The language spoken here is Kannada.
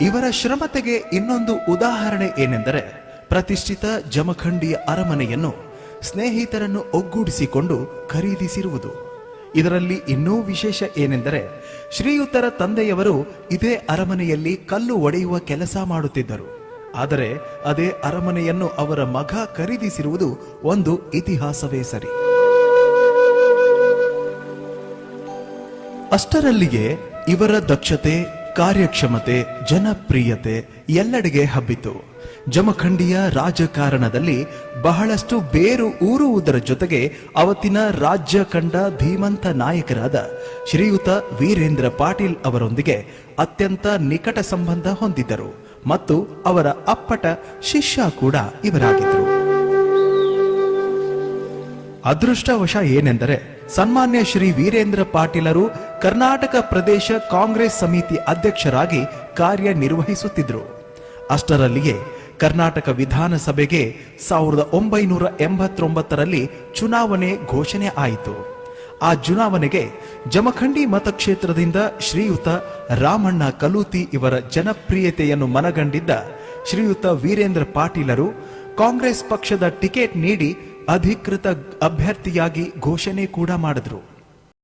ಇವರ ಶ್ರಮತೆಗೆ ಇನ್ನೊಂದು ಉದಾಹರಣೆ ಏನೆಂದರೆ ಪ್ರತಿಷ್ಠಿತ ಜಮಖಂಡಿಯ ಅರಮನೆಯನ್ನು ಸ್ನೇಹಿತರನ್ನು ಒಗ್ಗೂಡಿಸಿಕೊಂಡು ಖರೀದಿಸಿರುವುದು. ಇದರಲ್ಲಿ ಇನ್ನೂ ವಿಶೇಷ ಏನೆಂದರೆ ಶ್ರೀಯುತರ ತಂದೆಯವರು ಇದೇ ಅರಮನೆಯಲ್ಲಿ ಕಲ್ಲು ಒಡೆಯುವ ಕೆಲಸ ಮಾಡುತ್ತಿದ್ದರು. ಆದರೆ ಅದೇ ಅರಮನೆಯನ್ನು ಅವರ ಮಗ ಖರೀದಿಸಿರುವುದು ಒಂದು ಇತಿಹಾಸವೇ ಸರಿ. ಅಷ್ಟರಲ್ಲಿಗೆ ಇವರ ದಕ್ಷತೆ, ಕಾರ್ಯಕ್ಷಮತೆ, ಜನಪ್ರಿಯತೆ ಎಲ್ಲೆಡೆಗೆ ಹಬ್ಬಿತು. ಜಮಖಂಡಿಯ ರಾಜಕಾರಣದಲ್ಲಿ ಬಹಳಷ್ಟು ಬೇರು ಊರುವುದರ ಜೊತೆಗೆ ಅವತ್ತಿನ ರಾಜ್ಯ ಕಂಡ ಧೀಮಂತ ನಾಯಕರಾದ ಶ್ರೀಯುತ ವೀರೇಂದ್ರ ಪಾಟೀಲ್ ಅವರೊಂದಿಗೆ ಅತ್ಯಂತ ನಿಕಟ ಸಂಬಂಧ ಹೊಂದಿದ್ದರು ಮತ್ತು ಅವರ ಅಪ್ಪಟ ಶಿಷ್ಯ ಕೂಡ ಇವರಾಗಿದ್ದರು. ಅದೃಷ್ಟವಶ ಏನೆಂದರೆ ಸನ್ಮಾನ್ಯ ಶ್ರೀ ವೀರೇಂದ್ರ ಪಾಟೀಲರು ಕರ್ನಾಟಕ ಪ್ರದೇಶ ಕಾಂಗ್ರೆಸ್ ಸಮಿತಿ ಅಧ್ಯಕ್ಷರಾಗಿ ಕಾರ್ಯನಿರ್ವಹಿಸುತ್ತಿದ್ದರು. ಅಷ್ಟರಲ್ಲಿಯೇ ಕರ್ನಾಟಕ ವಿಧಾನಸಭೆಗೆ 1989ರಲ್ಲಿ ಚುನಾವಣೆ ಘೋಷಣೆ ಆಯಿತು. ಆ ಚುನಾವಣೆಗೆ ಜಮಖಂಡಿ ಮತಕ್ಷೇತ್ರದಿಂದ ಶ್ರೀಯುತ ರಾಮಣ್ಣ ಕಲೂತಿ ಇವರ ಜನಪ್ರಿಯತೆಯನ್ನು ಮನಗಂಡಿದ್ದ ಶ್ರೀಯುತ ವೀರೇಂದ್ರ ಪಾಟೀಲರು ಕಾಂಗ್ರೆಸ್ ಪಕ್ಷದ ಟಿಕೆಟ್ ನೀಡಿ ಅಧಿಕೃತ ಅಭ್ಯರ್ಥಿಯಾಗಿ ಘೋಷಣೆ ಕೂಡ ಮಾಡಿದ್ರು.